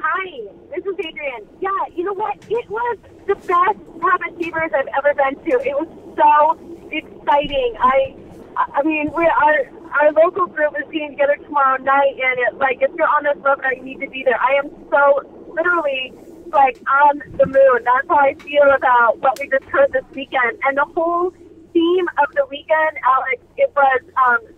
Hi, this is Adrianne. Yeah, you know what? It was the best Habit Achievers I've ever been to. It was so exciting. I mean, our local group is getting together tomorrow night, and if you're on this webinar, you need to be there. I am so literally on the moon. That's how I feel about what we just heard this weekend. And the whole theme of the weekend, Alex, it was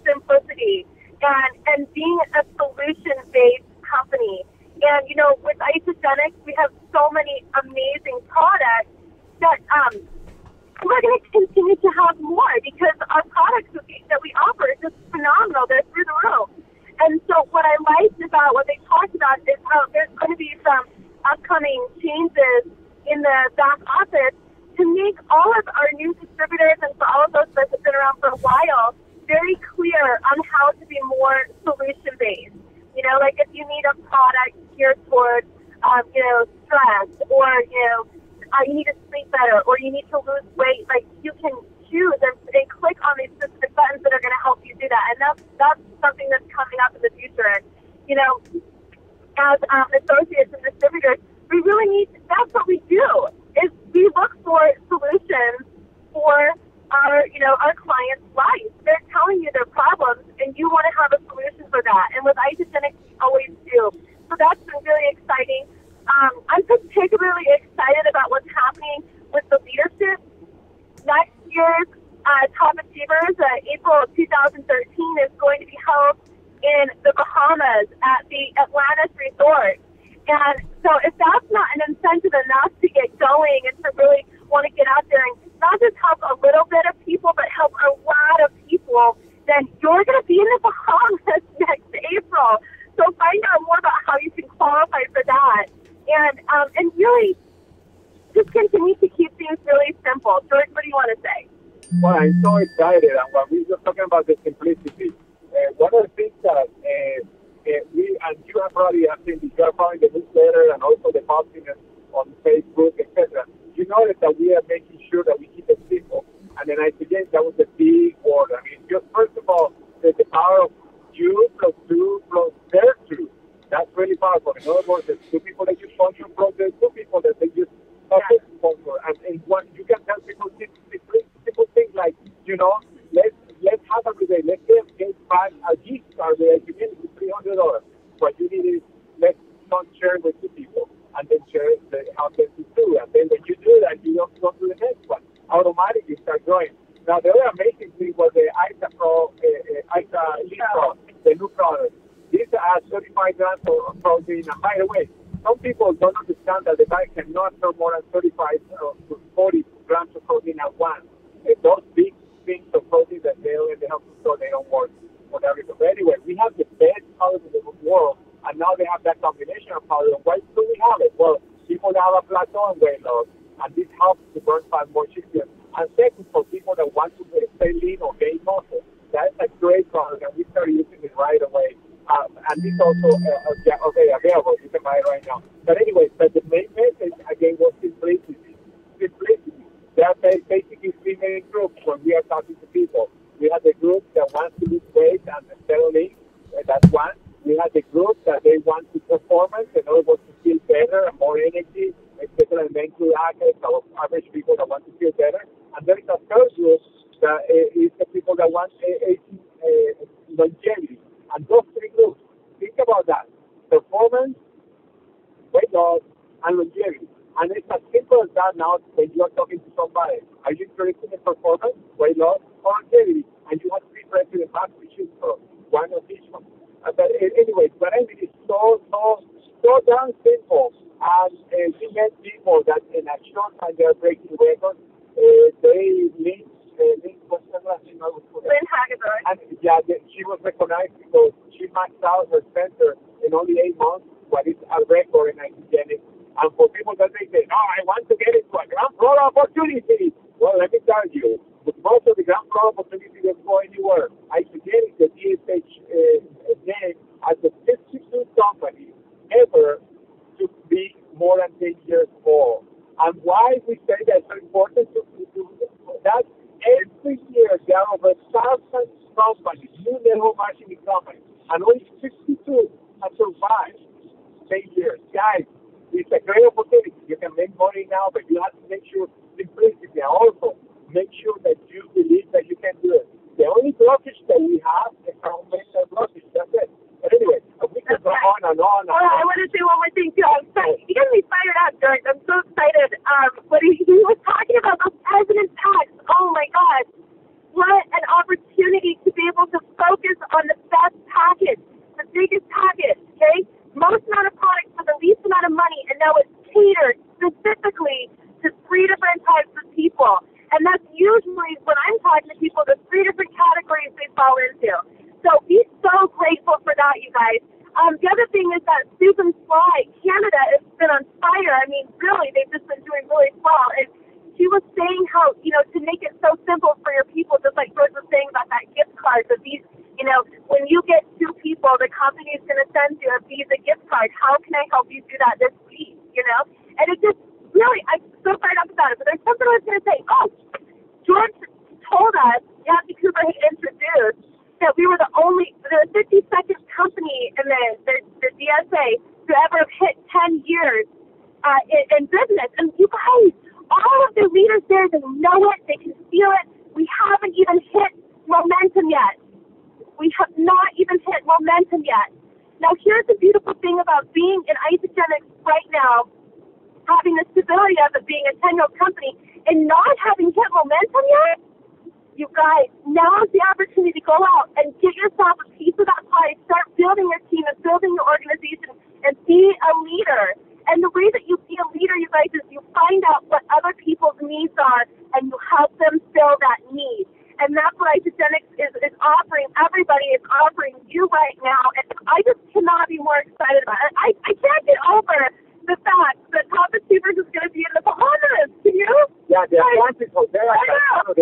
simplicity and being a solution-based company. And, with Isogenics, we have so many amazing products that we're going to continue to have more because our products that we offer is just phenomenal. They're through the roof. And so what I liked about what they talked about is how there's going to be some upcoming changes in the back office to make all of our new distributors and for all of those that have been around for a while very clear on how to be more solution-based. If you need a product geared towards, stress, or, you need to sleep better, or you need to lose weight, you can choose and click on these specific buttons that are going to help you do that. And that's something that's coming up in the future. And, as associates and distributors, we really need, that's what we do, is we look for solutions for our clients' lives. They're telling you their problems, and you want to have a solution for that. And with Isogenics, we always do. So that's been really exciting. I'm particularly excited about what's happening with the leadership. Next year's Top Achievers, April of 2013, is going to be held in the Bahamas at the Atlantis Resort. And so if that's not an incentive enough to get going and to really want to get out there and not just help a little bit of people, but help a lot of people, then you're going to be in the Bahamas next April. So find out more about how you can qualify for that. And really just continue to keep things really simple. George, what do you want to say? Well, I'm so excited. And when we were talking about the simplicity, one of the things that and you have probably seen the newsletter and also the posting on Facebook, etc. You notice that we are making sure that we keep it simple. And then I suggest that was a big word. I mean, just first of all, the power of you plus two plus their two. That's really powerful. In other words, there's two people that you sponsor plus there's two people that they just sponsor. And what you can tell people simple things like, let's have every day. Let's get back a gift card that you get $300. What you need is let's not share with two people, and then share how them to do. And then when you do that, you don't go to the next one. Automatically start growing. Now the other amazing thing was the ISA Pro, the new product. This has 35 grams of protein. By the way, some people don't understand that the diet cannot store more than 35 to 40 grams of protein at once. Those big things of protein that they help to store, they don't work for that reason. But anyway, we have the best powders in the world, and now they have that combination of powder. Why do we have it? Well, people that have a plateau in weight loss, and this helps to burn fat more quickly. And second, for people that want to stay lean or gain muscle, that's a great product, and we started using it right away. And this also available. You can buy it right now. But anyway, the main message again was simplicity. Simplicity. There are basically three main groups when we are talking to people. We have the group that wants to lose weight and steadily. That's one. We have the group that they want to performance, in other words, to feel better and more energy, etc. And then to athletes or average people that want to feel better. And there is a third group that is the people that want longevity. And those three groups, think about that. Performance, weight loss, and longevity. And it's as simple as that now when you are talking to somebody. Are you interested in performance, weight loss, or longevity? And you have three presidents have to choose from one of each one. But anyway, but I mean, it's so damn simple. And we met people that in a short time they are breaking records. They live. What's her last name? Lynn Hagedorn. And yeah, she was recognized because she maxed out her center in only 8 months, what is a record in Isogenics. And for people that they say, no, I want to get into a Grand Pro opportunity. Well, let me tell you, most of the Grand Pro opportunities don't go anywhere. Isogenics, the DSH name, as the 52 company ever to be more than 10 years old. And why we say that it's so important to that every year there are over 1,000 companies, new level marketing companies, and only 62 have survived. 10 years. Guys, it's a great opportunity. You can make money now, but you have to make sure simplicity. And also, make sure that you believe that you can do it. The only blockage that we have is our mental blockage. That's it. But anyway, we can go on and on. Well, I want to say one more thing, too. I'm excited. You got me fired up, George. I'm so excited. But he was talking about those president's packs. Oh, my God. What an opportunity to be able to focus on the best package, the biggest package, okay? Most amount of products for the least amount of money, and now it's catered specifically to 3 different types of people. And that's usually when I'm talking to people, the 3 different categories they fall into. So be so grateful for that, you guys. The other thing is that Susan Sly, Canada, has been on fire. I mean, really, they've just been doing really well. And she was saying how, to make it so simple for your people, just like George was saying about that gift card, that these, when you get 2 people, the company is going to send you a Visa gift card. How can I help you do that this week, And it just, really, I'm so fired up about it. But there's something I was going to say. Oh, George told us, Kathy Cooper had introduced, that we were the 52nd company in the DSA to ever have hit 10 years in business. And you guys, all of the leaders there, they know it, they can feel it. We haven't even hit momentum yet. We have not even hit momentum yet. Now, here's the beautiful thing about being in Isogenics right now, having the stability of it being a 10-year-old company, and not having hit momentum yet. You guys, now is the opportunity to go out and get yourself a piece of that pie, start building your team and building your organization, and be a leader. And the way that you be a leader, you guys, is you find out what other people's needs are, and you help them fill that need. And that's what Isogenics is offering. Everybody is offering you right now, and I just cannot be more excited about it. I can't get over the fact that Top Achievers is going to be in the Bahamas. Can you? Yeah, the Atlantic Hotel. I know.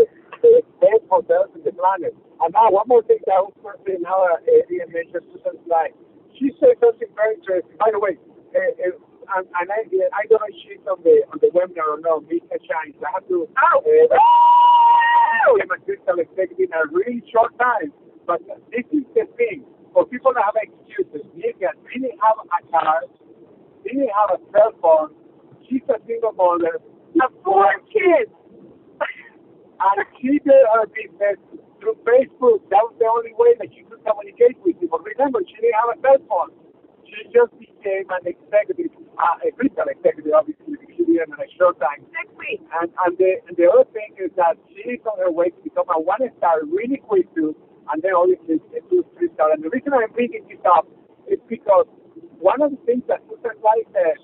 The best hotels in the planet. And now, one more thing that I was going to say now, Adrianne mentioned Susan Sly. She said something very interesting. By the way, and I don't know if she's on the webinar or no, Mika Shines. I have to become a crystal executive in a really short time. But this is the thing. For people that have excuses, Mika didn't have a car, didn't have a cell phone. She's a single mother of 4 kids. And she did her business through Facebook. That was the only way that she could communicate with people. Remember, she didn't have a cell phone. She just became an executive, a crystal executive, obviously, because she did it in a short time. 6 weeks. And the other thing is that she is on her way to become a 1-star really quick too, and then obviously a 2-3-star. And the reason I'm bringing this up is because one of the things that Susan Sly said,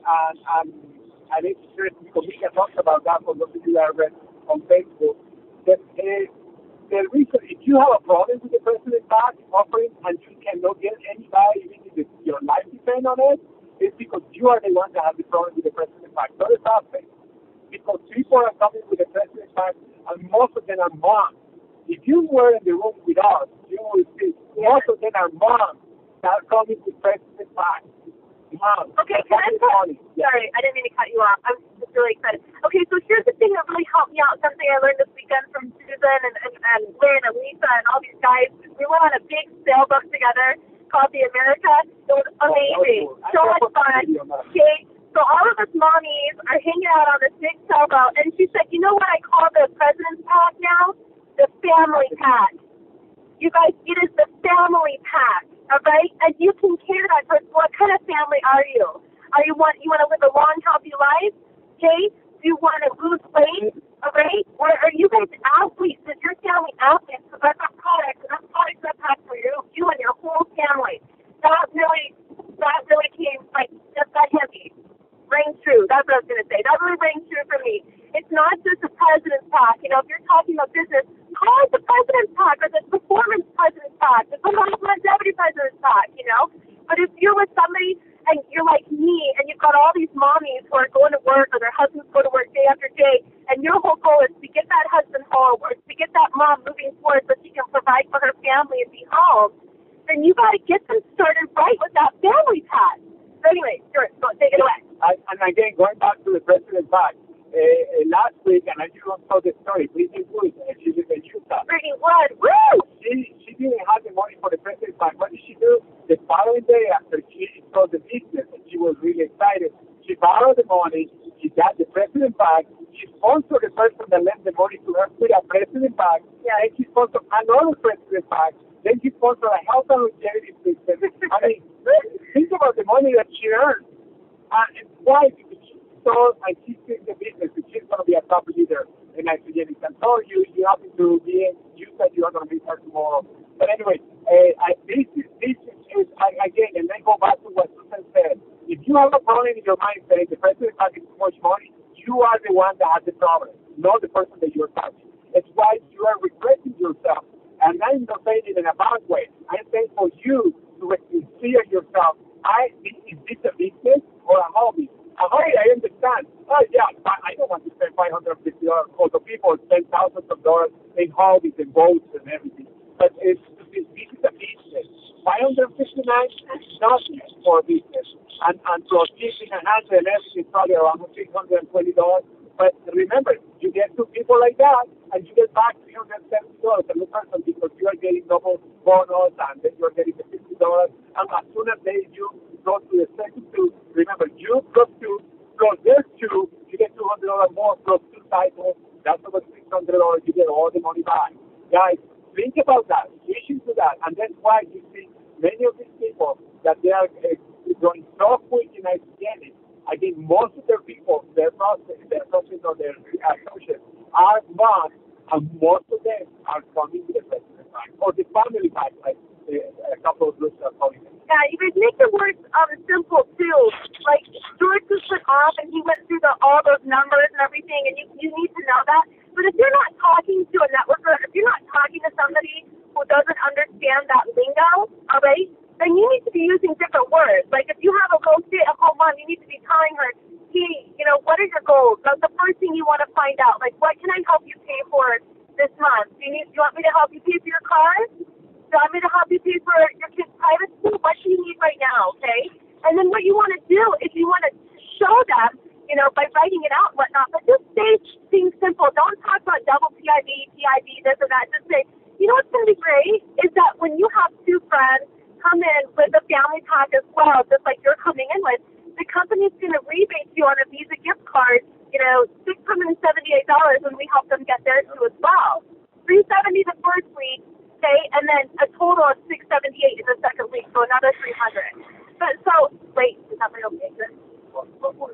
and it's interesting because we can talk about that for those of you that are read on Facebook, that the reason, if you have a problem with the president's back offering and you cannot get anybody, even if your life depends on it, it's because you are the one that has the problem with the president's back. Not the suspect. Because people are coming with the president's back, and most of them are moms. If you were in the room with us, you will see most of them are moms that are coming with president's back. Moms. Okay, can I sorry, I didn't mean to cut you off. I'm just really excited. Okay, so here's the thing that really helped me out, something I learned this weekend from Susan and Lynn and Lisa and all these guys. We went on a big sailboat together called the America. It was amazing. So much fun. Okay, so all of us mommies are hanging out on this big sailboat, and she said, you know what I call the president's pack now? The family pack. You guys, it is the family pack. All right, and you can cater that person. What kind of family are you? You want to live a long, healthy life? Okay. Do you want to lose weight? All right. Or are you guys athletes? Is your family athletes? Because I've got products, and that's products I've had for you and your whole family. That really came like just that heavy. Rang true. That's what I was going to say. That really rang true for me. It's not just the president's pack. If you're talking about business, call it the president's pack or the performance president's pack, the longevity president's pack, But if you're with somebody and you're like me and you've got all these mommies who are going to work or their husbands go to work day after day, and your whole goal is to get that husband home or to get that mom moving forward so she can provide for her family and be home, then you got to get them started right with that family pack. So anyway, sure, so take it away. And again, going back to the president's pack, last week, and I just saw the story. Brittany Wood, she lives in Utah. Brittany Wood, woo! She didn't have the money for the president pack. What did she do? The following day after she saw the business, and she was really excited, she borrowed the money. She got the president pack. She sponsored the person that lent the money to her with a president pack. Yeah. And she sponsored another president pack. Then she sponsored a health and longevity system. I mean, think about the money that she earned. And why? Because she saw and she sees the business. And she's going to be a top leader in Adrianne. And so you happen to be in, you said you are going to be her tomorrow. But anyway, this is again, and then go back to what Susan said. If you have a problem in your mind saying the president has too much money, you are the one that has the problem, not the person that you're touching. It's why you are regretting yourself. And I'm not saying it in a bad way. I'm saying for you to see yourself, is this a business or a hobby? A hobby, I understand. Oh, yeah, I don't want to spend $550 for the people spend thousands of dollars in hobbies and boats and everything. But this is a business. $559 is not for business. And for keeping a hand and everything, probably around $620. But remember, you get two people like that, and you get back $370 a new person because you are getting double bonus, and then you are getting the $50. And as soon as you go to the second two, remember, you plus two, plus their two, you get $200 more, plus two cycles. That's about $600. You get all the money back. Guys, think about that. Switching to that. And that's why you see many of these people that they are going so quick in identity. I think most of their people, their process or their associates are not, and most of them are coming to the president bank or the family bank, like a couple of groups are calling it. Yeah, you guys make the words simple too. Like George was put off, and he went through all those numbers and everything, and you need to know that. But if you're not talking to a networker, if you're not talking to somebody who doesn't understand that lingo, all right, then you need to be using different words. Like if you have a goal, stay-at home mom, you need to be telling her, hey, what are your goals? That's the first thing you want to find out. Like, what can I help you pay for this month? Do you want me to help you pay for your car? Do you want me to help you pay for your kid's private school? What do you need right now, okay? And then what you want to do is you want to show them, by writing it out and whatnot, but just say things simple. Don't talk about double PIV, this and that. Just say, what's going to be great is that when you have two friends come in with a family pack as well, just like you're coming in with, the company's going to rebate you on a Visa gift card, $678 when we help them get theirs too as well. $370 the first week, okay, and then a total of $678 in the second week, so another $300. But so, wait, is that my okay? Okay, all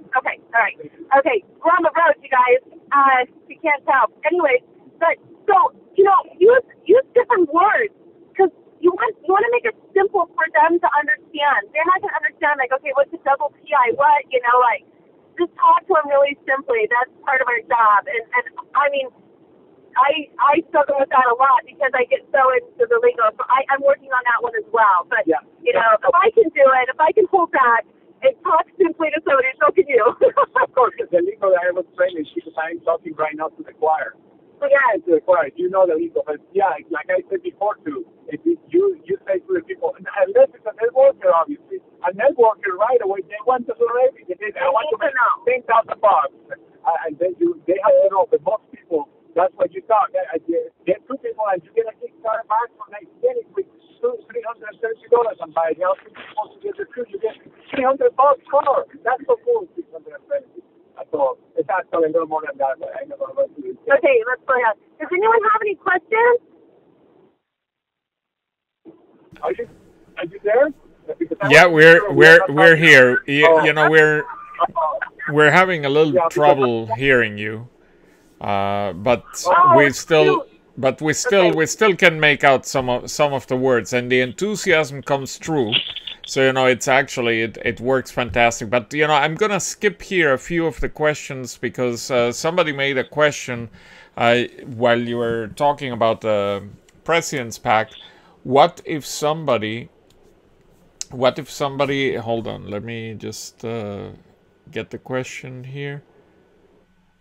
right. Okay, we're on the road, you guys. You can't tell. Anyway, but so use different words because you want to make it simple for them to understand. They're not going to understand like, okay, what's a double PI? What like just talk to them really simply. That's part of our job. And I mean, I struggle with that a lot because I get so into the lingo. So I'm working on that one as well. But yeah. If I can do it, if I can hold back and talk simply to somebody, so can you. Of course, the lingo that I was training because I'm talking right now to the choir. Yeah, to the choir. You know the lingo, but yeah, like I said before too, if you say to the people, unless it's a networker, obviously, a networker right away, they want to know everything. I want to make 10,000 bucks, and then they have to know. But most people, that's what you talk. Get two people, and you get a Kickstarter back for next day with $330, and by helping people to get the two, you get $300 more. That's so cool. $630. So it's actually a little more than that, but I never went to it. Okay, let's go ahead. Does anyone have any questions? Are you there? Yeah, we're here. We're having a little trouble hearing you, but we still can make out some of the words, and the enthusiasm comes through. So, it's actually, it works fantastic. But, I'm going to skip here a few of the questions because somebody made a question while you were talking about the President's Pack. What if somebody, hold on, let me just get the question here.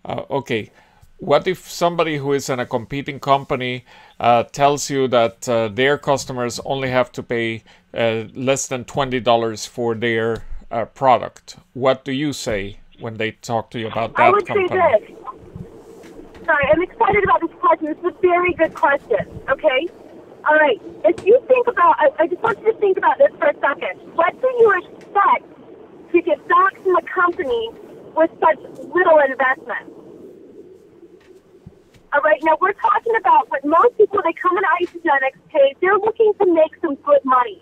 Okay. What if somebody who is in a competing company tells you that their customers only have to pay less than $20 for their product? What do you say? when they talk to you about I that would company? say this. Sorry, I'm excited about this question. This is a very good question, okay? All right. If you think about, I just want you to think about this for a second. What do you expect to get back from a company with such little investment? All right. Now, we're talking about what most people, they come into Isagenix, okay, they're looking to make some good money.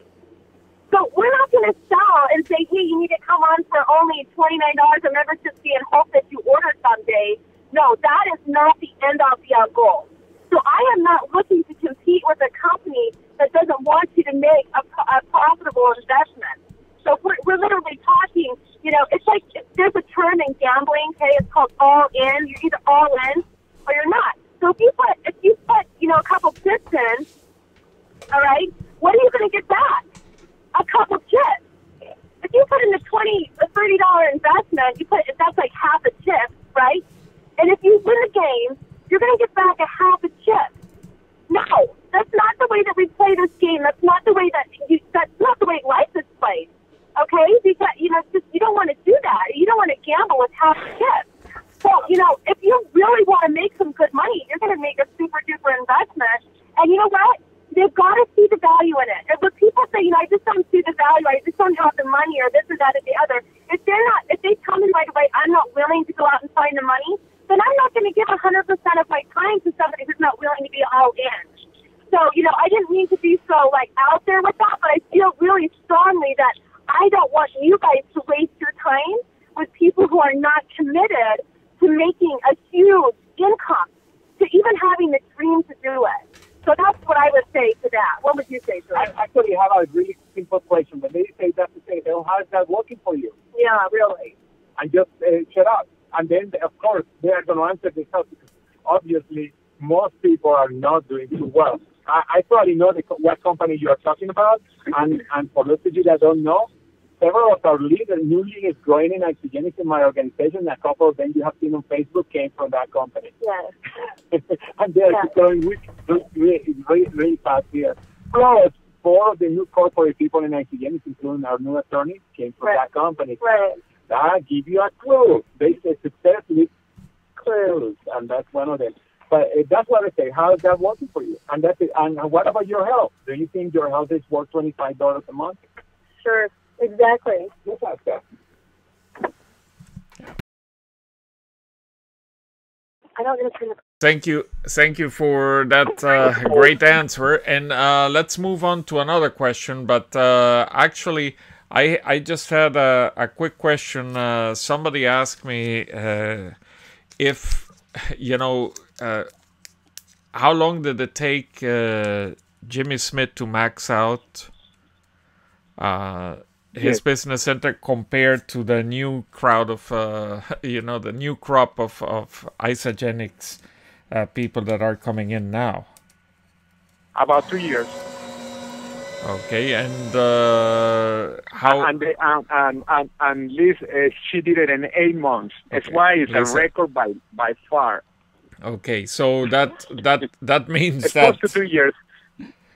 So we're not going to sell and say, hey, you need to come on for only $29 a membership fee and hope that you order someday. No, that is not the end-all, be-all goal. So I am not looking to compete with a company that doesn't want you to make a profitable investment. So we're literally talking, you know, it's like there's a term in gambling, okay, it's called all in. You're either all in or you're not. So if you put, you know, a couple chips in, all right, what are you going to get back? A couple chips. If you put in a $20 or $30 investment, that's like half a chip, right? And if you win the game, you're going to get back a half a chip. No, that's not the way that we play this game. That's not the way that's not the way life is played. Okay? Because, you know, just, you don't want to do that. You don't want to gamble with half a chip. So, you know, if you really want to make some good money, you're going to make a super duper investment. And you know what? They've got to see the value in it. And when people say, you know, I just don't see the value, I just don't have the money or this or that or the other, if they tell me right away, I'm not willing to go out and find the money, then I'm not going to give 100% of my time to somebody who's not willing to be all in. So, you know, I didn't mean to be so, like, out there with that, but I feel really strongly that I don't want you guys to waste your time with people who are not committed to making a huge income, to even having the dream to do it. So that's what I would say to that. What would you say to it? I actually have a really simple question. When they say that, to say, well, how is that working for you? Yeah, really. And just shut up. And then, of course, they are going to answer themselves because obviously most people are not doing too well. I probably know what company you are talking about. And for those of you that don't know, several of our new leaders growing in Isagenix in my organization, a couple of them you have seen on Facebook came from that company. Yes. And they're growing really fast here. Plus, 4 of the new corporate people in Isagenix, including our new attorney, came from that company. Right. That give you a clue. They say success with clues, and that's one of them. But that's what I say. How is that working for you? And that's it. And what about your health? Do you think your health is worth $25 a month? Sure. Exactly. Just ask that. I don't understand. Thank you for that great answer. And let's move on to another question. But actually, I just had a quick question. Somebody asked me if, you know, how long did it take Jimmy Smith to max out his business center compared to the new crowd of, you know, the new crop of Isagenix people that are coming in now? About 2 years. Okay, and how? And Liz, she did it in 8 months. That's why it's a record by far. Okay, so that means it's that close to 2 years.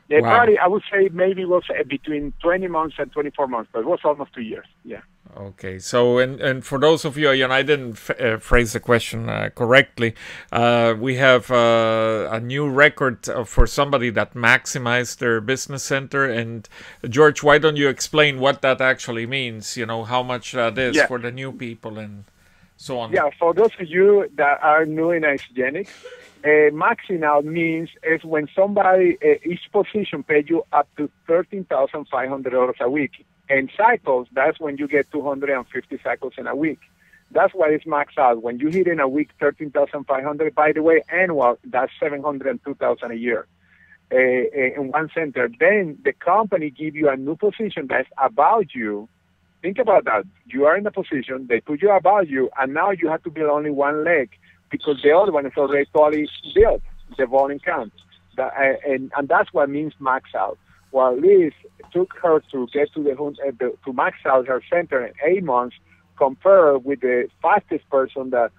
Yeah, wow. Probably I would say maybe it was between 20 months and 24 months, but it was almost 2 years. Yeah. Okay, so and for those of you, I didn't phrase the question correctly. We have a new record for somebody that maximized their business center. And George, why don't you explain what that actually means? You know, how much that is for the new people and so on. Yeah, for those of you that are new in Isagenix, maxing out means is when somebody, each position pays you up to $13,500 a week. And cycles, that's when you get 250 cycles in a week. That's why it's maxed out. When you hit in a week 13,500, by the way, annual, that's 702,000 a year in one center. Then the company give you a new position that's about you. Think about that. You are in a position, they put you about you, and now you have to build only one leg because the other one is already totally built, the volume count. And that's what means max out. Well, Liz took her to get to to max out her center in 8 months, compared with the fastest person that,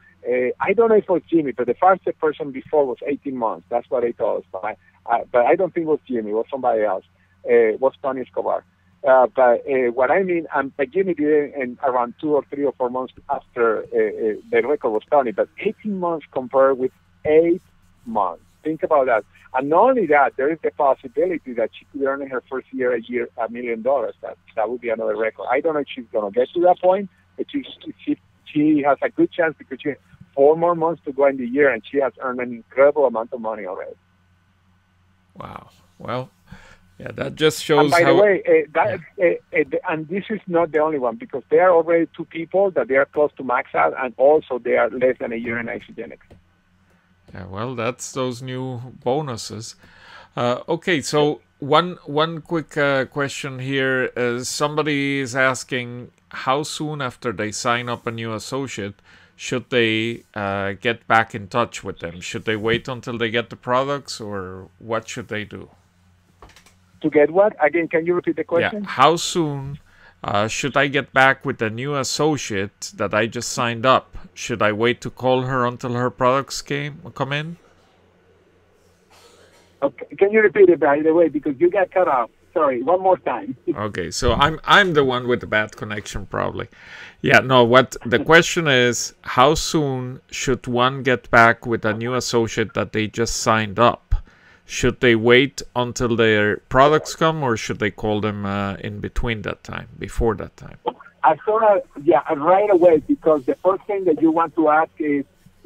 I don't know if it was Jimmy, but the fastest person before was 18 months. That's what they told us. But I don't think it was Jimmy, it was somebody else. It was Tony Escobar. But what I mean, Jimmy did it in around 2 or 3 or 4 months after the record was started, but 18 months compared with 8 months. Think about that. And not only that, there is the possibility that she could earn in her first year $1 million. That would be another record. I don't know if she's going to get to that point, but she has a good chance because she has 4 more months to go in the year, and she has earned an incredible amount of money already. Wow. Well, yeah, that just shows. And by the way, and this is not the only one, because there are already 2 people that they are close to max out, and also they are less than a year in isogenics. Yeah, well, that's those new bonuses. Okay, so one quick question here. Somebody is asking, how soon after they sign up a new associate should they get back in touch with them? Should they wait until they get the products, or what should they do? To get what? Again, can you repeat the question? Yeah, how soon should I get back with a new associate that I just signed up? Should I wait to call her until her products come in? Okay. Can you repeat it, by the way, because you got cut off? Sorry, one more time. Okay, so I'm the one with the bad connection, probably. Yeah, no. What the question is: how soon should one get back with a new associate that they just signed up? Should they wait until their products come, or should they call them in between that time, before that time? As soon as, right away, because the first thing that you want to ask is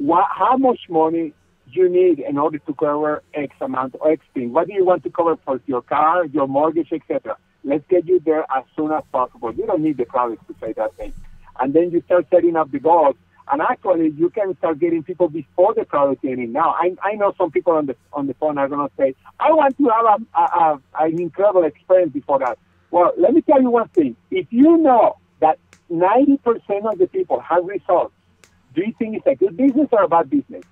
how much money you need in order to cover X amount or X thing. What do you want to cover for your car, your mortgage, etc.? Let's get you there as soon as possible. You don't need the products to say that thing. And then you start setting up the goals. And actually, you can start getting people before the product getting. Now, I know some people on the phone are going to say, I want to have an incredible experience before that. Well, let me tell you one thing. If you know that 90% of the people have results, do you think it's a good business or a bad business?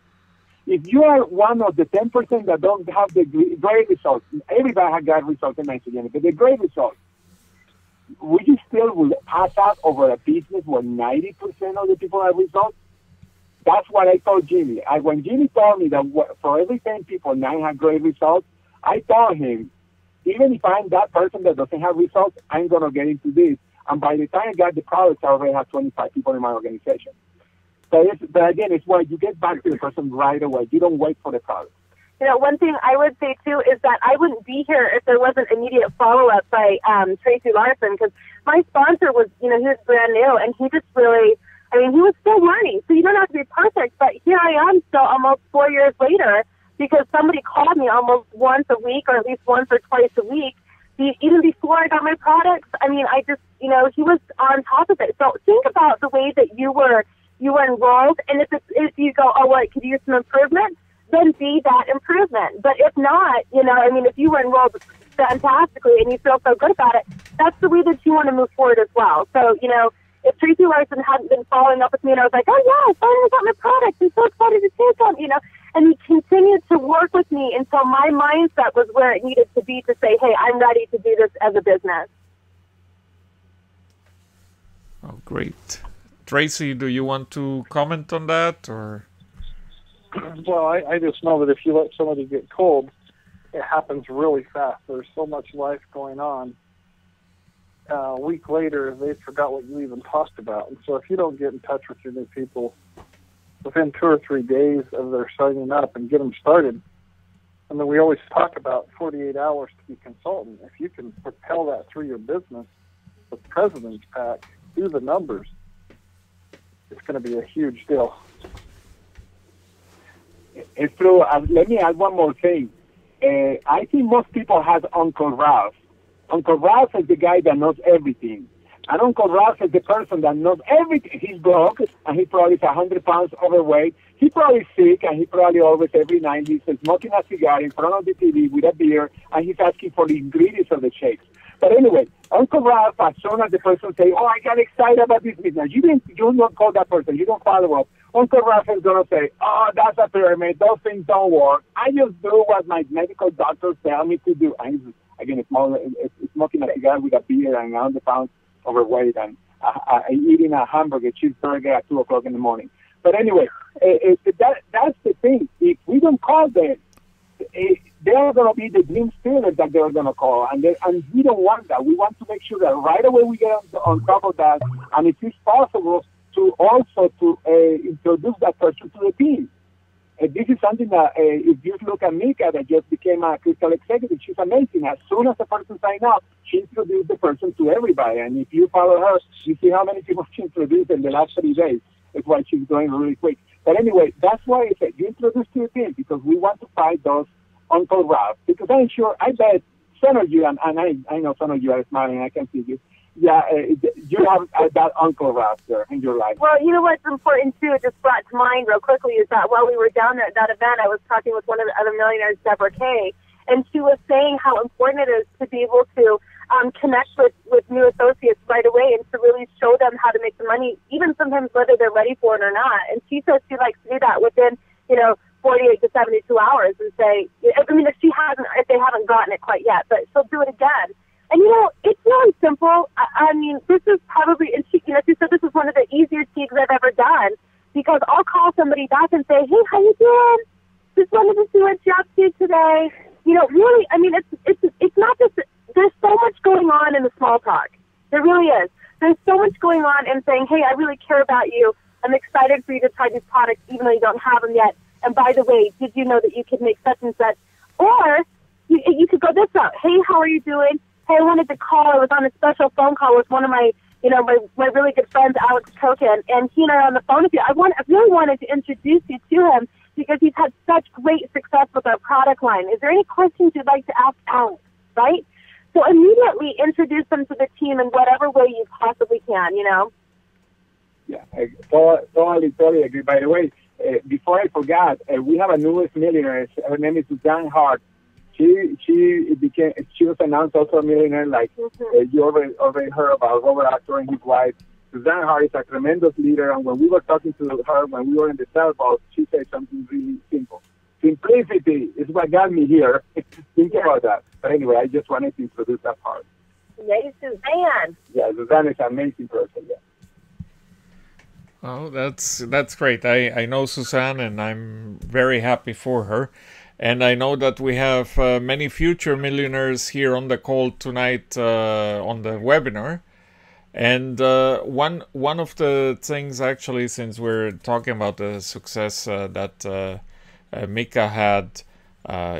If you are one of the 10% that don't have the great results, everybody has got results in nitrogen, but the great results, would you still pass out over a business where 90% of the people have results? That's what I told Jimmy. When Jimmy told me that for every 10 people, 9 have great results, I told him, even if I'm that person that doesn't have results, I'm going to get into this. And by the time I got the products, I already have 25 people in my organization. But again, it's why you get back to the person right away. You don't wait for the product. You know, one thing I would say, too, is that I wouldn't be here if there wasn't immediate follow-up by Tracy Larsen, because my sponsor was, he was brand new, and he just really, he was still learning. So you don't have to be perfect, but here I am still almost 4 years later, because somebody called me almost once a week, or at least once or twice a week, even before I got my products. I just, he was on top of it. So think about the way that you were enrolled, and if you go, oh, well, could you use some improvement, then be that improvement. But if not, if you were enrolled fantastically and you feel so good about it, that's the way that you want to move forward as well. So, if Tracy Larsen hadn't been following up with me and I was like, oh, yeah, I finally got my product, I'm so excited to take them, and he continued to work with me until my mindset was where it needed to be to say, hey, I'm ready to do this as a business. Oh, great. Tracy, do you want to comment on that, or? Well, I just know that if you let somebody get cold, it happens really fast. There's so much life going on. A week later, they forgot what you even talked about. And so if you don't get in touch with your new people within 2 or 3 days of their signing up and get them started, we always talk about 48 hours to be consultant. If you can propel that through your business with President's Pack, do the numbers, it's going to be a huge deal. It's true. Let me add one more thing. I think most people have Uncle Ralph. Uncle Ralph is the guy that knows everything. And Uncle Ralph is the person that knows everything. He's broke, and he probably is 100 pounds overweight. He probably sick, and he probably always every night he's smoking a cigar in front of the TV with a beer, and he's asking for the ingredients of the shakes. But anyway, Uncle Ralph, as soon as the person say, oh, I got excited about this business, you don't call that person, you don't follow up. Uncle Ralph is going to say, oh, that's a pyramid, those things don't work. I just do what my medical doctors tell me to do. And again, it's smoking a cigar with a beer and 100 pounds overweight and eating a hamburger, cheeseburger at 2 o'clock in the morning. But anyway, that's the thing. If we don't call them, they're going to be the dream students that they're going to call, and we don't want that. We want to make sure that right away we get on top of that, and if it's possible, to also introduce that person to the team. This is something that if you look at Mika, that just became a crystal executive, she's amazing. As soon as the person signs up, she introduced the person to everybody, and if you follow her, you see how many people she introduced in the last 3 days. That's why she's going really quick. But anyway, that's why I said you introduce to the team, because we want to fight those Uncle Ralph. Because I'm sure, I bet some of you, and I know some of you are smiling, I can see you. Yeah, you have that Uncle Ralph there in your life. Well, you know what's important, too, it just brought to mind real quickly, is that while we were down there at that event, I was talking with one of the other millionaires, Deborah Kay, and she was saying how important it is to be able to connect with new associates right away and to really show them how to make the money, even sometimes whether they're ready for it or not. And she says she likes to do that within, 48 to 72 hours and say, I mean, if they haven't gotten it quite yet, but she'll do it again. And, it's really simple. I mean, this is probably, and she said this is one of the easier gigs I've ever done, because I'll call somebody back and say, hey, how you doing? Just wanted to see what you're up to today. Really, I mean, it's not just, there's so much going on in the small talk. There really is. There's so much going on in saying, hey, I really care about you. I'm excited for you to try these products, even though you don't have them yet. And by the way, did you know that you could make such and such? Or you could go this route. Hey, how are you doing? Hey, I wanted to call. I was on a special phone call with one of my, my really good friends, Alex Kokin, and he and I are on the phone with you. I really wanted to introduce you to him because he's had such great success with our product line. Is there any questions you'd like to ask Alex, right? So immediately introduce them to the team in whatever way you possibly can, Yeah, I totally agree. By the way, before I forgot, we have a newest millionaire. Her name is Suzanne Hart. She was announced also a millionaire, like you already heard about Robert Actor and his wife. Suzanne Hart is a tremendous leader, and when we were talking to her when we were in the sailboat, she said something really simple. Simplicity is what got me here. Think about that. But anyway, I just wanted to introduce that part. Yay, Suzanne. Yeah, Suzanne is an amazing person, yeah. Oh, that's great. I know Suzanne, and I'm very happy for her. And I know that we have many future millionaires here on the call tonight on the webinar. And one of the things, actually, since we're talking about the success that Mika had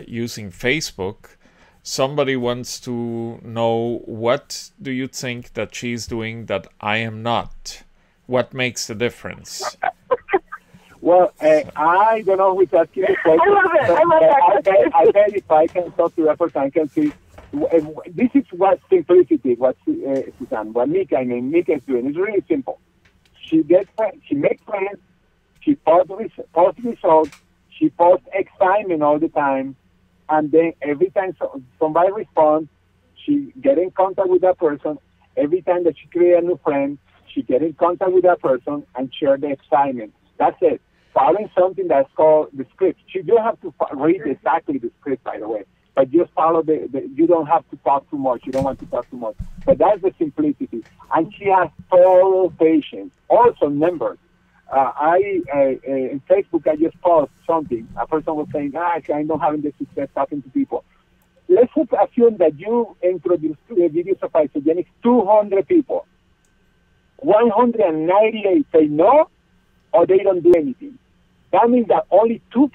using Facebook, somebody wants to know, what do you think that she's doing that I am not? What makes the difference? Well, I don't know who's asking the question. I love it. I love that. I bet if I can talk to that person, I can see. This is what simplicity, what Suzanne, what Mika is doing. It's really simple. She makes friends, she posts results, she posts excitement all the time, and then every time somebody responds, she get in contact with that person. Every time that she creates a new friend, she get in contact with that person and share the excitement. That's it. Following something that's called the script. You don't have to read exactly the script, by the way, but just follow you don't have to talk too much. You don't want to talk too much. But that's the simplicity. And she has total patience. Also, numbers. In Facebook, I just posted something. A person was saying, I'm not having the success talking to people. Let's assume that you introduce to the videos of isogenics 200 people. 198 say no, or they don't do anything. That means that only 2%,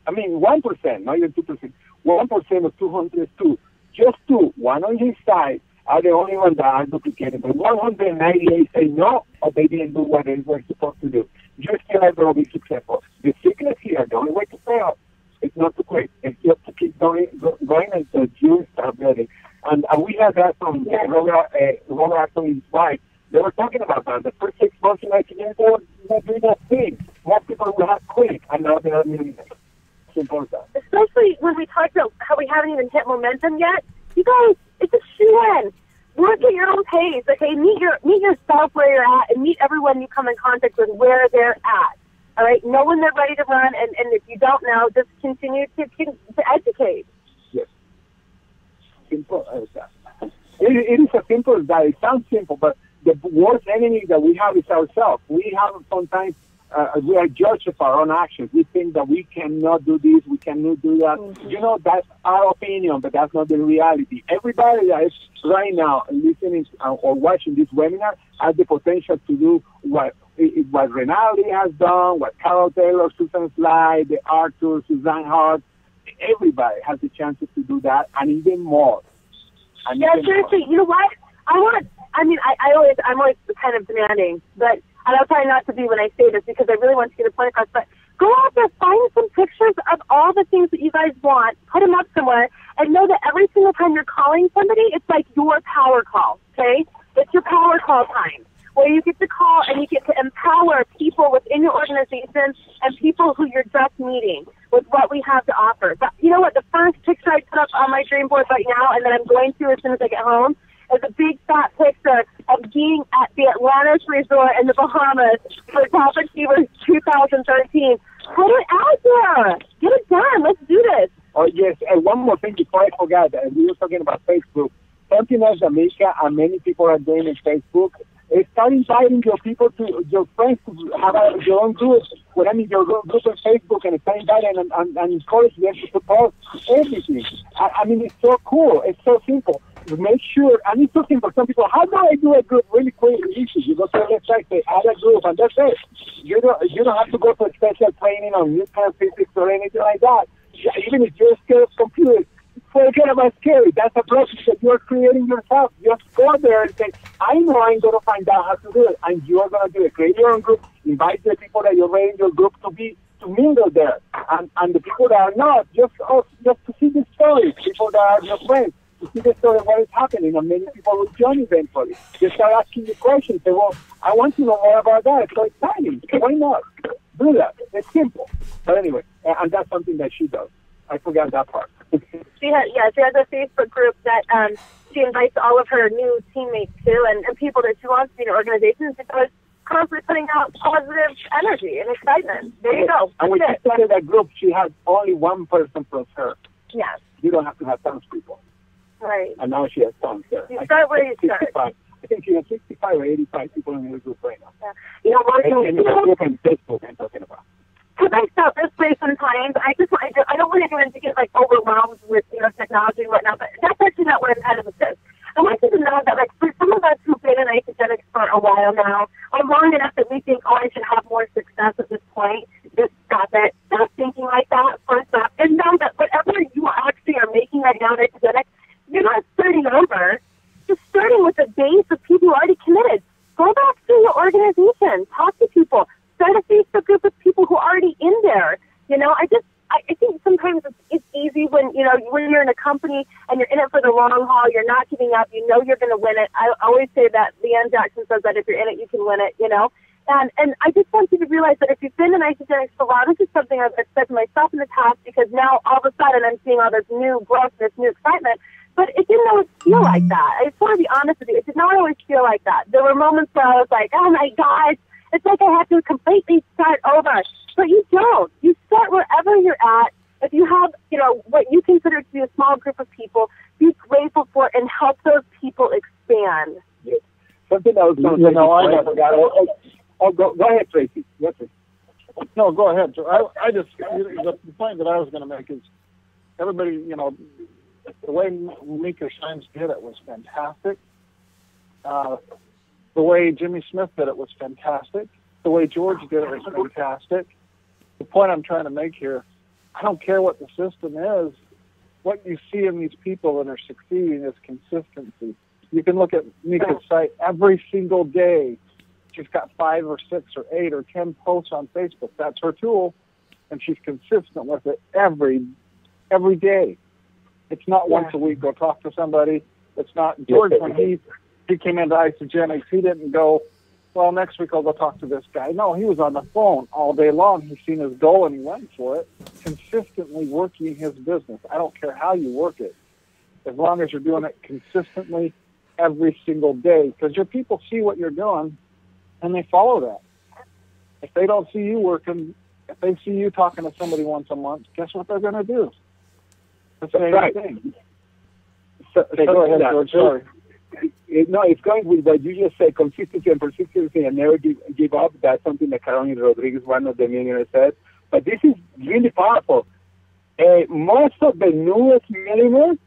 1%, not even 2%, 1% of 200 is 2. Just 2, one on his side, are the only ones that are duplicated. But 198 say no, or they didn't do what they were supposed to do. You still are going to be successful. The secret here, the only way to fail, is not to quit. It's just to keep going until you start building. And we had that from Robert Acton's wife. They were talking about that. The first 6 months in ICD, they were not doing that thing. Most people will have quit, and now they're doing it. Simple as that. Especially when we talked about how we haven't even hit momentum yet. You guys, it's a shoe-in. Work at your own pace, okay? Meet yourself where you're at, and meet everyone you come in contact with where they're at. All right? Know when they're ready to run, and if you don't know, just continue to educate. Yes. Simple as that. It is as simple as that. It sounds simple, but the worst enemy that we have is ourselves. We have sometimes we are judges of our own actions. We think that we cannot do this, we cannot do that. You know, that's our opinion, but that's not the reality. Everybody that is right now listening or watching this webinar has the potential to do what Rinaldi has done, what Carol Taylor, Susan Sly, the Arthur, Suzanne Hart. Everybody has the chance to do that, and even more. Yeah, seriously, you know what? I'm always kind of demanding, but and I'll try not to be when I say this because I really want to get a point across, but go out there, find some pictures of all the things that you guys want, put them up somewhere, and know that every single time you're calling somebody, it's like your power call, okay? It's your power call time, where you get to call and you get to empower people within your organization and people who you're just meeting with what we have to offer. But you know what? The first picture I put up on my dream board right now, and that I'm going to as soon as I get home, is a big fat picture of being at the Atlantis Resort in the Bahamas for Top Achievers 2013. Put it out there. Get it done. Let's do this. Oh, yes. And one more thing before I forget. We were talking about Facebook. Something else that Mika and many people are doing in Facebook is start inviting your people to your friends to have your own group. When I mean your group on Facebook, and start inviting and encourage them to support everything. I mean, it's so cool. It's so simple. Make sure, and it's so simple. Some people, how do I do a group really quick and easy? You go to the website, say add a group, and that's it. You don't have to go to a special training on nuclear physics or anything like that. Even if you're scared of computers, forget about scary. That's a process that you're creating yourself. Just go there and say, I know I'm going to find out how to do it, and you're going to do it. Create your own group. Invite the people that you're already in your group to mingle there, and the people that are not, just to see the stories. People that are your friends, to see the story of what is happening, and many people will join eventually. Just start asking the questions. Say, well, I want to know more about that. It's so exciting. Why not? Do that. It's simple. But anyway, and that's something that she does. I forgot that part. She has a Facebook group that she invites all of her new teammates to, and people that she wants to be in her organizations, because constantly putting out positive energy and excitement. There you go. And when she started that group, she had only one person plus her. Yes. You don't have to have tons of people. Right. And now she has tons there. You start where you start. I think she has 65 or 85 people in her group right now. Yeah. You know what? In the group on Facebook I'm talking about. Because I felt this way sometimes. I don't want anyone to get overwhelmed with technology and whatnot. But that's actually not what I'm kind of assist. I want you to know that for some of us who've been in isogenics for a while now, or long enough that we think, I should have more success at this point, just stop it. Stop thinking like that. First up, and know that whatever you actually are making right now in isogenics, you're not starting over. Just starting with a base of people who are already committed. Go back to your organization. Talk to people. Start a Facebook group with people who are already in there. I think sometimes it's easy when you're in a company and you're in it for the long haul. You're not giving up. You know you're going to win it. I always say that. Leanne Jackson says that if you're in it, you can win it. And I just want you to realize that if you've been in isogenics for a while, this is something I've said to myself in the past, because now all of a sudden I'm seeing all this new growth, this new excitement. But it didn't always feel like that. I just want to be honest with you. It did not always feel like that. There were moments where I was like, oh my God, it's like I have to completely start over. But you don't. You start wherever you're at. If you have, what you consider to be a small group of people, be grateful for and help those people expand. Yes. Something else. I forgot. Go ahead, Tracy. Yes, sir. No, go ahead. I just, the point that I was going to make is everybody, the way Mika Shines did it was fantastic. The way Jimmy Smith did it was fantastic. The way George did it was fantastic. The point I'm trying to make here, I don't care what the system is. What you see in these people that are succeeding is consistency. You can look at Mika's site every single day. She's got 5 or 6 or 8 or 10 posts on Facebook. That's her tool, and she's consistent with it every day. It's not once a week go talk to somebody. It's not George when he came into isogenics. He didn't go, well, next week I'll go talk to this guy. No, he was on the phone all day long. He's seen his goal and he went for it, consistently working his business. I don't care how you work it, as long as you're doing it consistently every single day, because your people see what you're doing and they follow that. If they don't see you working, if they see you talking to somebody once a month, guess what they're going to do? The same thing. Go ahead, George. Sorry. No, it's going with what you just said, consistency and persistency and never give up. That's something that Carolina Rodriguez, one of the millionaires, said. But this is really powerful. Most of the newest millionaires,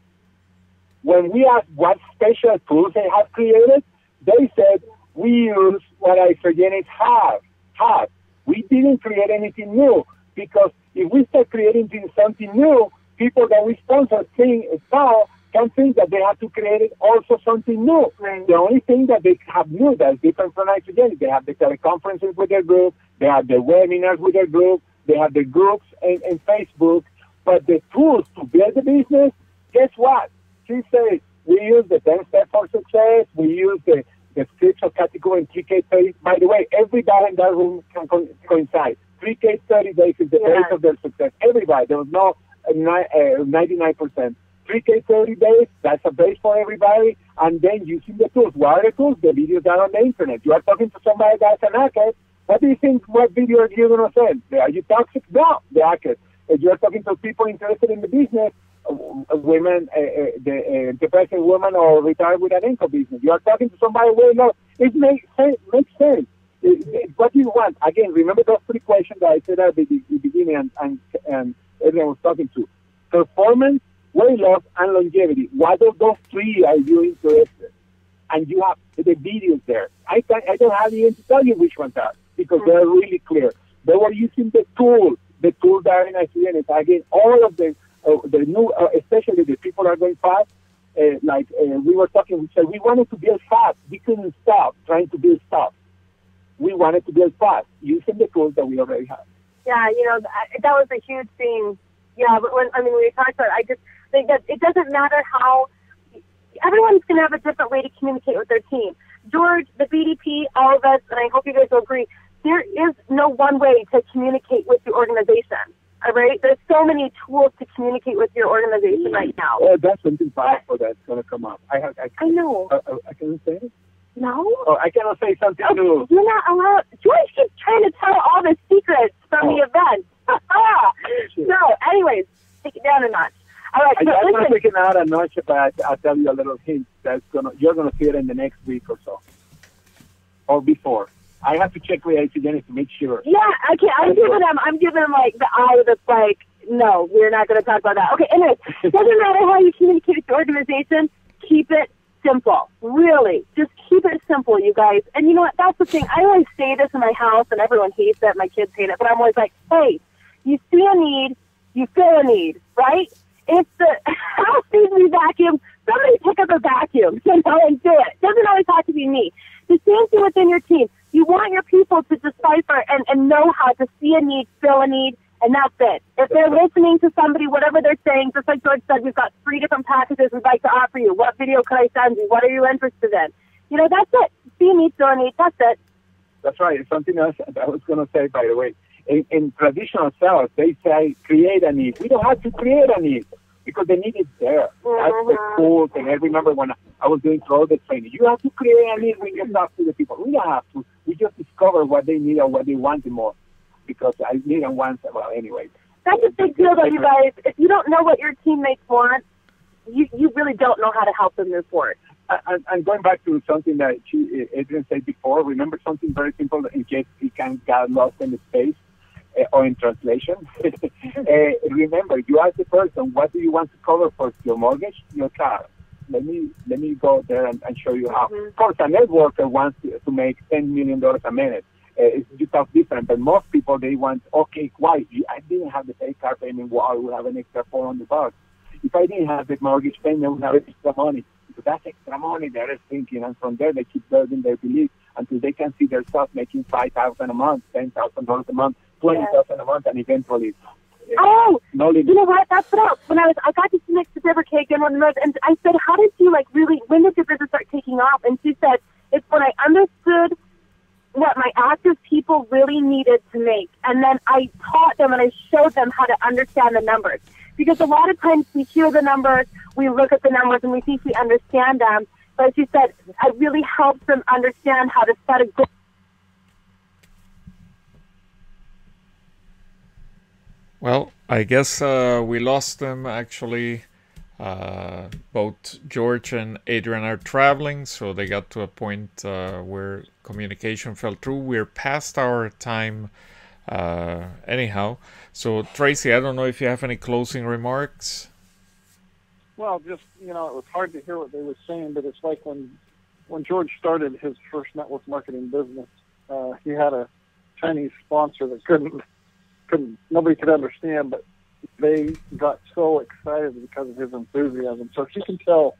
when we asked what special tools they have created, they said, we use what Isogenex have. We didn't create anything new, because if we start creating something new, people that we sponsor can think that they have to create also something new. Right. The only thing that they have new that's different from Isogenex, they have the teleconferences with their group, they have the webinars with their group, they have the groups and Facebook, but the tools to build the business, guess what? She says, we use the 10 steps for success, we use the scripts of category and 3 case studies. By the way, everybody in that room can coincide. 3 case study days is the base of their success. Everybody. There was no 99%. 3 case 30 days, that's a base for everybody. And then using the tools. What are the tools? The videos that are on the internet. You are talking to somebody that's an hacker. What do you think? What video are you going to send? Are you toxic? No, the hacker. If you are talking to people interested in the business, women, the enterprising woman or retired with an income business. You are talking to somebody no, it makes sense. What do you want? Again, remember those 3 questions that I said at the beginning and everyone was talking to. Performance, weight loss, and longevity. What of those 3 are you interested? And you have the videos there. I don't have even to tell you which ones are, because they're really clear. They were using the tools that are in Isogenex. Again, all of them, the new, especially the people are going fast. We were talking, we said we wanted to build fast. We couldn't stop trying to build stuff. We wanted to build fast using the tools that we already have. Yeah, that was a huge thing. Yeah, but when we talked about it, I just think that it doesn't matter how, everyone's going to have a different way to communicate with their team. George, the BDP, all of us, and I hope you guys will agree, there is no one way to communicate with your organization. All right? There's so many tools to communicate with your organization right now. Oh, that's something powerful that's going to come up. I know. I can say it? No? Oh, I cannot say something new. You're not allowed. George keeps trying to tell all the secrets from the event. So, anyways, take it down a notch. All right, I'm going to take it out a notch, but I'll tell you a little hint. You're going to see it in the next week or so. Or before. I have to check with Adrianne to make sure. Yeah, okay. I'm giving them like the eye that's like, no, we're not going to talk about that. Okay, anyways, doesn't matter how you communicate with the organization, keep it simple. Really, just keep it simple, you guys. And you know what? That's the thing. I always say this in my house, and everyone hates it. My kids hate it, but I'm always like, hey, you see a need, you fill a need, right? If the house needs to be vacuumed, somebody pick up a vacuum, and do it. Doesn't always have to be me. The same thing within your team. You want your people to decipher and know how to see a need, fill a need, and that's it. If they're listening to somebody, whatever they're saying, just like George said, we've got 3 different packages we'd like to offer you. What video could I send you? What are you interested in? That's it. See a need, fill a need. That's it. That's right. It's something else I was going to say, by the way. In traditional sales, they say create a need. We don't have to create a need because the need is there. That's the cool thing. I remember when I was doing the training. You have to create a need when you talk to the people. We don't have to. We just discover what they need or what they want more. Because I need and want, well, anyway. That's a big deal, though, you guys. If you don't know what your teammates want, you really don't know how to help them move forward. And going back to something that Adrianne said before, remember something very simple in case you can get lost in the space or in translation. Remember, you ask the person, what do you want to cover for your mortgage, your car? Let me go there and show you how. Of course, a networker wants to make $10 million a minute. You talk different, but most people, they want, okay, why? I didn't have the pay car payment, well, I would have an extra $400. If I didn't have the mortgage payment, I would have extra money. So that's extra money they're thinking, and from there they keep building their belief until they can see themselves making $5,000 a month, $10,000 a month, $20,000 a month, and eventually. You know what? That's what when I got to see next to Deborah Kagan and I said, how did you when did your business start taking off? And she said, it's when I understood what my active people really needed to make. And then I taught them and I showed them how to understand the numbers. Because a lot of times we hear the numbers, we look at the numbers, and we think we understand them. But she said, it really helps them understand how to set a goal. Well, I guess we lost them actually. Both George and Adrianne are traveling, so they got to a point where communication fell through. We're past our time anyhow. So, Tracy, I don't know if you have any closing remarks. Well, just, it was hard to hear what they were saying, but it's like when George started his first network marketing business, he had a Chinese sponsor that nobody could understand, but they got so excited because of his enthusiasm. So if you can tell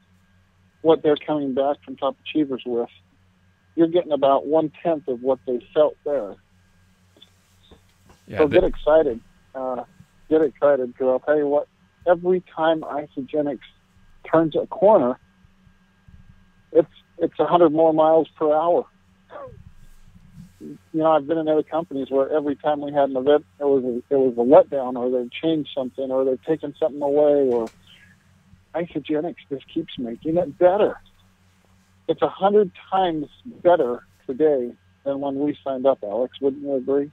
what they're coming back from Top Achievers with, you're getting about 1/10 of what they felt there. Yeah, so get excited. Get excited, because I'll tell you what, every time Isogenics turns a corner, it's 100 more miles per hour. I've been in other companies where every time we had an event, it was a letdown, or they've changed something, or they've taken something away, or Isogenics just keeps making it better. It's 100 times better today than when we signed up, Alex. Wouldn't you agree?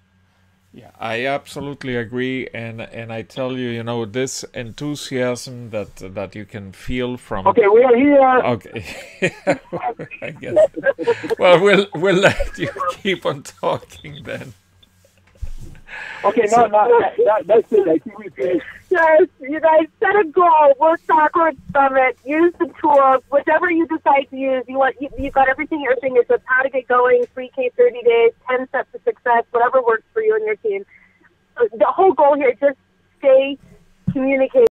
Yeah, I absolutely agree, and I tell you, this enthusiasm that you can feel from. Okay, we are here. Okay, I guess. Well, we'll let you keep on talking then. Okay, that's it. I think we finished. Yes, you guys set a goal, work backwards from it, use the tools, whichever you decide to use. You've got everything at your fingertips, how to get going, 3K 30 days, 10 steps to success, whatever works for you and your team. The whole goal here, just stay communicating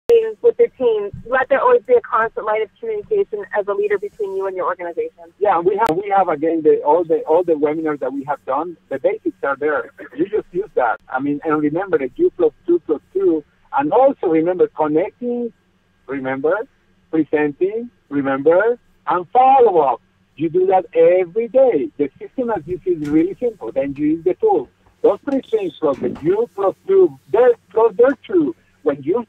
with your team. Let there always be a constant line of communication as a leader between you and your organization. Yeah, we have again all the webinars that we have done. The basics are there. You just use that. And remember that you +2+2, and also remember connecting, remember presenting, remember, and follow up. You do that every day. The system as you see is really simple. Then you use the tool. Those 3 things plus the you +2, plus their 2. When you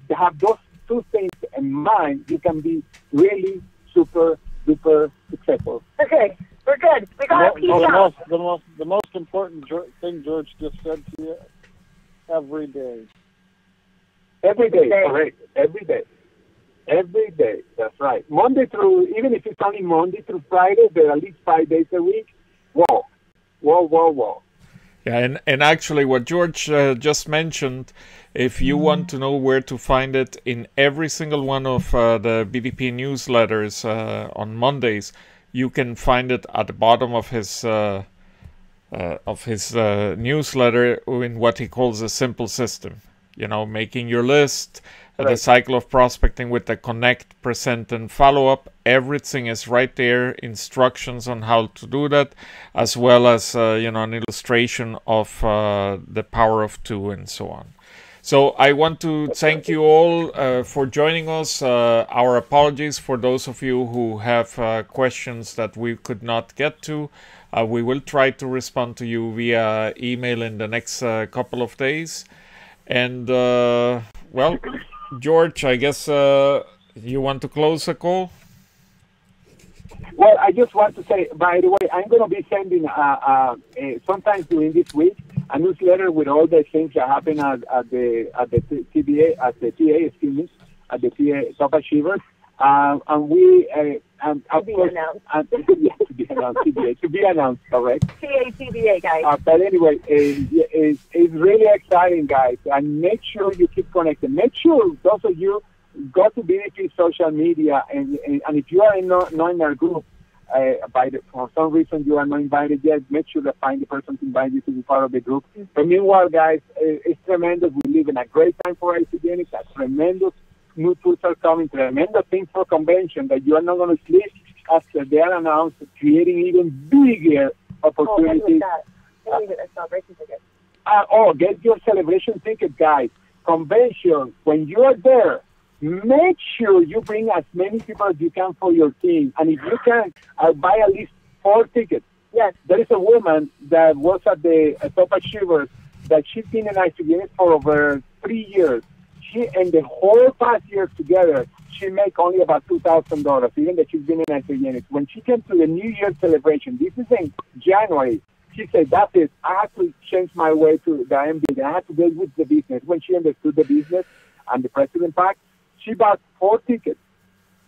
have those 2 things in mind, you can be really super duper successful. Okay, we're good. We got the most important thing George just said to you: every day. Every day, correct. Every day. Every day. That's right. Monday through, even if it's only Monday through Friday, there are at least 5 days a week. Whoa. Yeah, and actually what George just mentioned, if you want to know where to find it in every single one of the BDP newsletters on Mondays, you can find it at the bottom of his newsletter in what he calls a simple system. Making your list, the cycle of prospecting with the connect, present, and follow-up. Everything is right there, instructions on how to do that, as well as an illustration of the power of 2 and so on. So I want to thank you all for joining us. Our apologies for those of you who have questions that we could not get to. We will try to respond to you via email in the next couple of days. And, well, George, I guess you want to close the call? Well, I just want to say, by the way, I'm going to be sending sometime during this week a newsletter with all the things that happen at the TBA, at the TA, at the TA Top Achievers. And we to be announced. To be announced, correct? TBA, guys. But anyway, it's really exciting, guys. And make sure you keep connected. Make sure those of you go to BDP social media, and if you are not in our group, for some reason you are not invited yet, make sure to find the person to invite you to be part of the group. But meanwhile, guys, it's tremendous. We live in a great time for Isogenics. A tremendous new tools are coming, tremendous things for convention that you are not going to sleep after they are announced, creating even bigger opportunities. Get your celebration ticket, guys. Convention, when you are there, make sure you bring as many people as you can for your team. And if you can, buy at least 4 tickets. Yes, there is a woman that was at the Top Achievers that she's been in Isogenics for over 3 years. She, in the whole past years together, she make only about $2,000, even that she's been in Adrianne. When she came to the New Year celebration, this is in January, she said, that's it. I have to change my way to the MBA. I have to deal with the business. When she understood the business and the president pack, She bought 4 tickets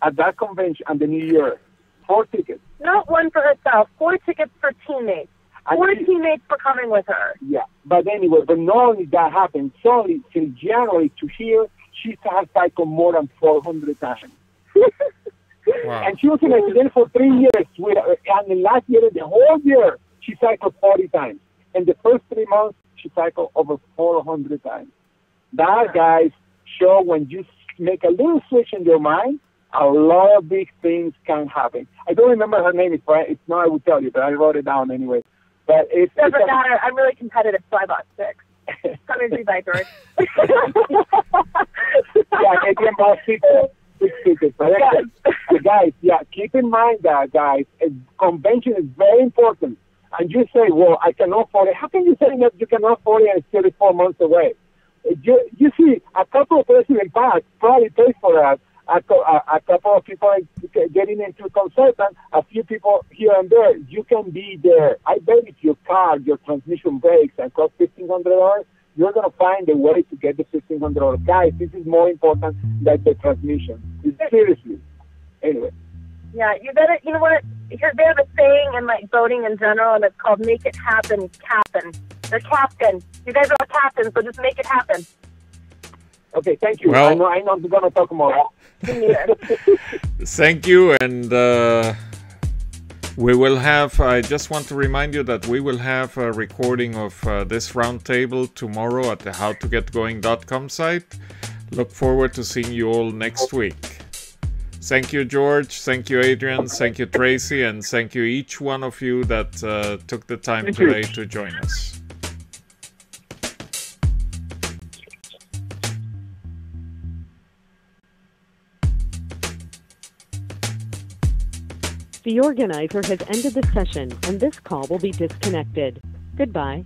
at that convention on the New Year. 4 tickets. Not one for herself. 4 tickets for teammates. 4 teammates for coming with her. Yeah, but anyway, but not only that happened, suddenly since January to here, she has cycled more than 400 times. Wow. And she was in accident for 3 years. And the last year, the whole year, she cycled 40 times. In the first 3 months, she cycled over 400 times. That, guys, show when you make a little switch in your mind, a lot of big things can happen. I don't remember her name. It's not, I would tell you, but I wrote it down anyway. But it doesn't matter. I'm really competitive, so I bought 6. Coming to by George. Yeah, Adrianne bought 6 tickets. But guys, keep in mind that, guys, convention is very important. And you say, well, I cannot afford it. How can you say that you cannot afford it and it's 34 months away? You see, a couple of president past probably paid for that. A couple of people getting into consultant, a few people here and there. You can be there. I bet if your car, your transmission breaks and costs $1,500, you're going to find a way to get the $1,500. Guys, this is more important than the transmission. Seriously. Anyway. Yeah, you better, you know what? They have a saying in like boating in general, and it's called make it happen, captain. They're captain. You guys are all captains, so just make it happen. Okay, thank you. Well, I know I'm going to talk more. Thank you, and we will have, I just want to remind you that we will have a recording of this roundtable tomorrow at the howtogetgoing.com site. Look forward to seeing you all next week. Thank you, George. Thank you, Adrian. Thank you, Tracy. And thank you, each one of you that took the time today to join us. The organizer has ended the session, and this call will be disconnected. Goodbye.